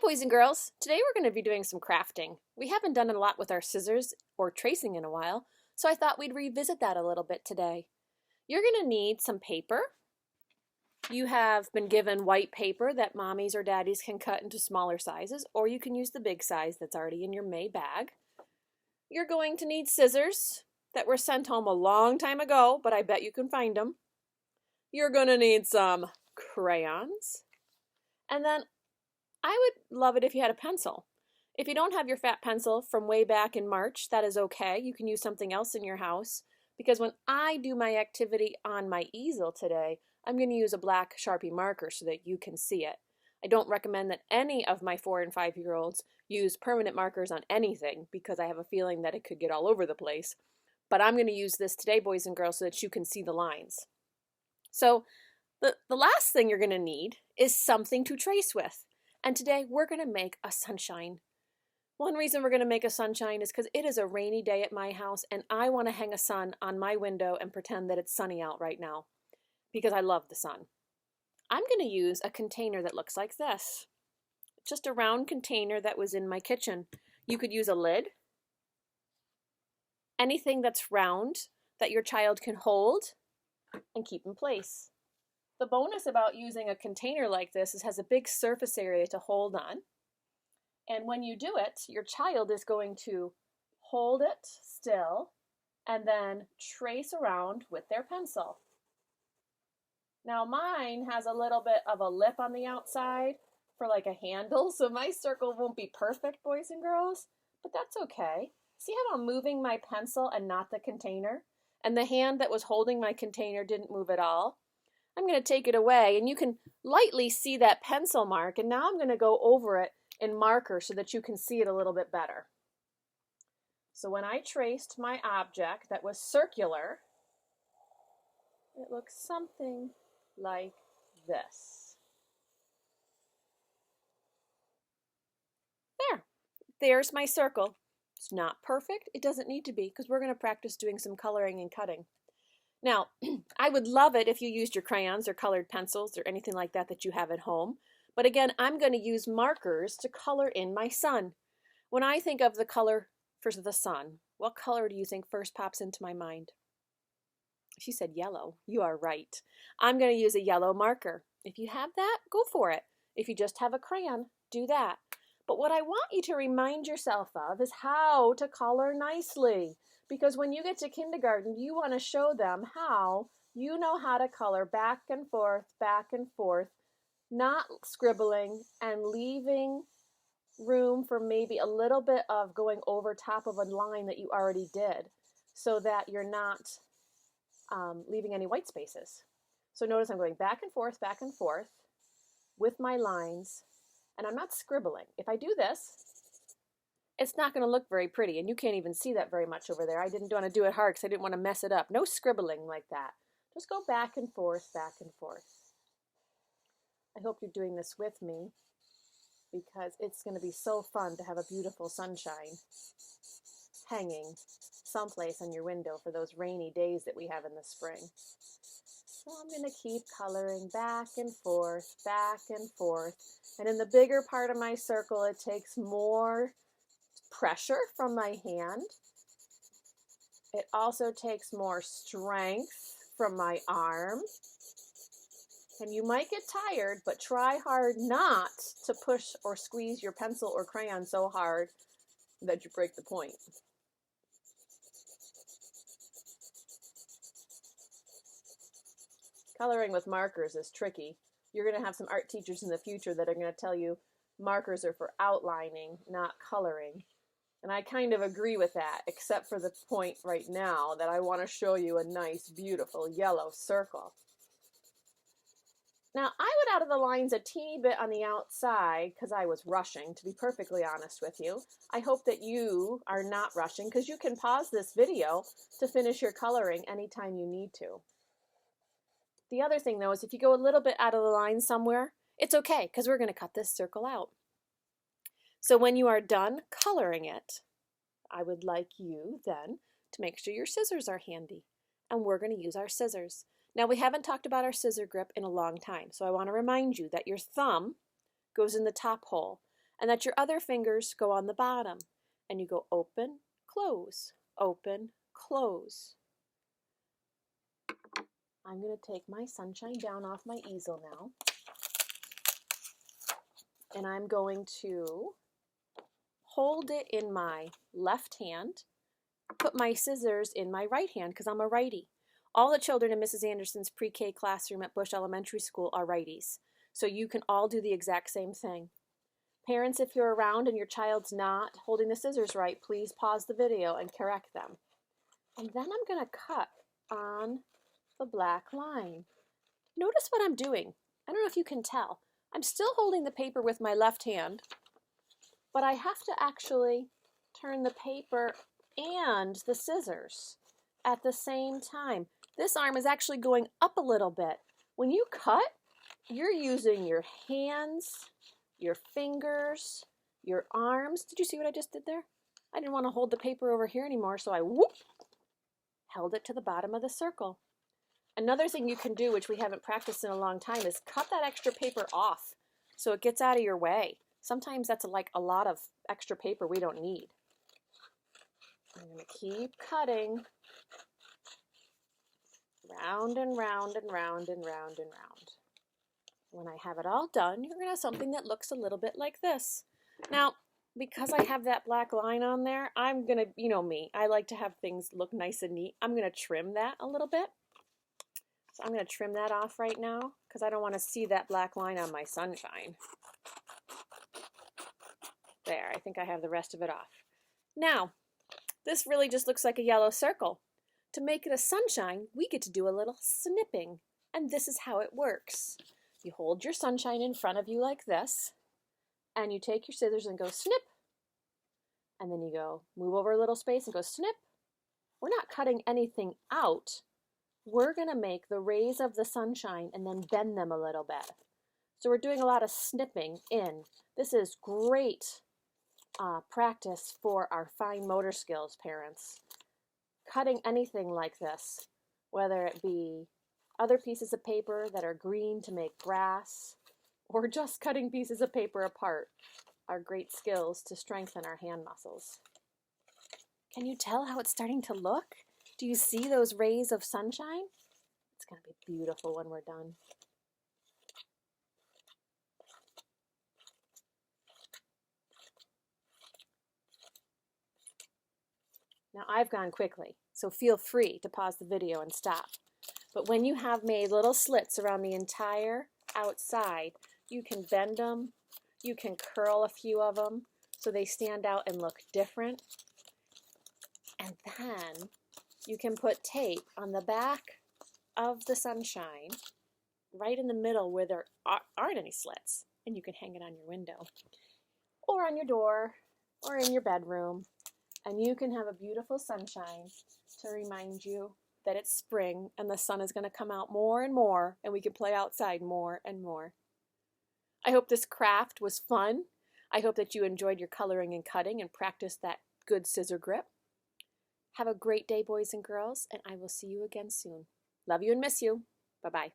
boys and girls. Today we're going to be doing some crafting. We haven't done it a lot with our scissors or tracing in a while, so I thought we'd revisit that a little bit today. You're going to need some paper. You have been given white paper that mommies or daddies can cut into smaller sizes, or you can use the big size that's already in your May bag. You're going to need scissors that were sent home a long time ago, but I bet you can find them. You're going to need some crayons, and then I would love it if you had a pencil. If you don't have your fat pencil from way back in March, that is okay. You can use something else in your house, because when I do my activity on my easel today, I'm going to use a black Sharpie marker so that you can see it. I don't recommend that any of my 4- and 5-year-olds use permanent markers on anything because I have a feeling that it could get all over the place. But I'm going to use this today, boys and girls, so that you can see the lines. So the last thing you're going to need is something to trace with. And today we're going to make a sunshine. One reason we're going to make a sunshine is because it is a rainy day at my house and I want to hang a sun on my window and pretend that it's sunny out right now because I love the sun. I'm going to use a container that looks like this. Just a round container that was in my kitchen. You could use a lid. Anything that's round that your child can hold and keep in place. The bonus about using a container like this is it has a big surface area to hold on. And when you do it, your child is going to hold it still and then trace around with their pencil. Now mine has a little bit of a lip on the outside for like a handle, so my circle won't be perfect, boys and girls, but that's okay. See how I'm moving my pencil and not the container? And the hand that was holding my container didn't move at all. I'm going to take it away, and you can lightly see that pencil mark, and now I'm going to go over it in marker so that you can see it a little bit better. So when I traced my object that was circular, it looks something like this. There's my circle. It's not perfect. It doesn't need to be because we're going to practice doing some coloring and cutting. Now, I would love it if you used your crayons or colored pencils or anything like that that you have at home. But again, I'm going to use markers to color in my sun. When I think of the color for the sun, what color do you think first pops into my mind? She said yellow. You are right. I'm going to use a yellow marker. If you have that, go for it. If you just have a crayon, do that. But what I want you to remind yourself of is how to color nicely. Because when you get to kindergarten, you want to show them how you know how to color back and forth, not scribbling and leaving room for maybe a little bit of going over top of a line that you already did so that you're not leaving any white spaces. So notice I'm going back and forth with my lines, and I'm not scribbling. If I do this, it's not going to look very pretty, and you can't even see that very much over there. I didn't want to do it hard because I didn't want to mess it up. No scribbling like that. Just go back and forth. I hope you're doing this with me because it's going to be so fun to have a beautiful sunshine hanging someplace on your window for those rainy days that we have in the spring. So I'm going to keep coloring back and forth. And in the bigger part of my circle, it takes more pressure from my hand. It also takes more strength from my arm. And you might get tired, but try hard not to push or squeeze your pencil or crayon so hard that you break the point. Coloring with markers is tricky. You're going to have some art teachers in the future that are going to tell you markers are for outlining, not coloring. And I kind of agree with that, except for the point right now that I want to show you a nice, beautiful yellow circle. Now, I went out of the lines a teeny bit on the outside because I was rushing, to be perfectly honest with you. I hope that you are not rushing because you can pause this video to finish your coloring anytime you need to. The other thing, though, is if you go a little bit out of the line somewhere, it's okay because we're going to cut this circle out. So when you are done coloring it, I would like you then to make sure your scissors are handy. And we're going to use our scissors. Now, we haven't talked about our scissor grip in a long time, so I want to remind you that your thumb goes in the top hole, and that your other fingers go on the bottom. And you go open, close, open, close. I'm going to take my sunshine down off my easel now. And I'm going to hold it in my left hand, put my scissors in my right hand because I'm a righty. All the children in Mrs. Anderson's pre-K classroom at Bush Elementary School are righties. So you can all do the exact same thing. Parents, if you're around and your child's not holding the scissors right, please pause the video and correct them. And then I'm going to cut on the black line. Notice what I'm doing. I don't know if you can tell. I'm still holding the paper with my left hand, but I have to actually turn the paper and the scissors at the same time. This arm is actually going up a little bit. When you cut, you're using your hands, your fingers, your arms. Did you see what I just did there? I didn't want to hold the paper over here anymore, so I held it to the bottom of the circle. Another thing you can do, which we haven't practiced in a long time, is cut that extra paper off so it gets out of your way. Sometimes that's like a lot of extra paper we don't need. I'm going to keep cutting round and round and round and round and round. When I have it all done, you're going to have something that looks a little bit like this. Now, because I have that black line on there, I'm going to, you know me, I like to have things look nice and neat. I'm going to trim that a little bit. So I'm going to trim that off right now because I don't want to see that black line on my sunshine. There, I think I have the rest of it off. Now, this really just looks like a yellow circle. To make it a sunshine, we get to do a little snipping, and this is how it works. You hold your sunshine in front of you like this, and you take your scissors and go snip, and then you go move over a little space and go snip. We're not cutting anything out. We're going to make the rays of the sunshine and then bend them a little bit. So we're doing a lot of snipping in. This is great practice for our fine motor skills, parents. Cutting anything like this, whether it be other pieces of paper that are green to make grass, or just cutting pieces of paper apart, are great skills to strengthen our hand muscles. Can you tell how it's starting to look? Do you see those rays of sunshine? It's going to be beautiful when we're done. Now I've gone quickly, so feel free to pause the video and stop. But when you have made little slits around the entire outside, you can bend them, you can curl a few of them so they stand out and look different. And then you can put tape on the back of the sunshine, right in the middle where there aren't any slits, and you can hang it on your window, or on your door, or in your bedroom. And you can have a beautiful sunshine to remind you that it's spring and the sun is going to come out more and more and we can play outside more and more. I hope this craft was fun. I hope that you enjoyed your coloring and cutting and practiced that good scissor grip. Have a great day, boys and girls, and I will see you again soon. Love you and miss you. Bye-bye.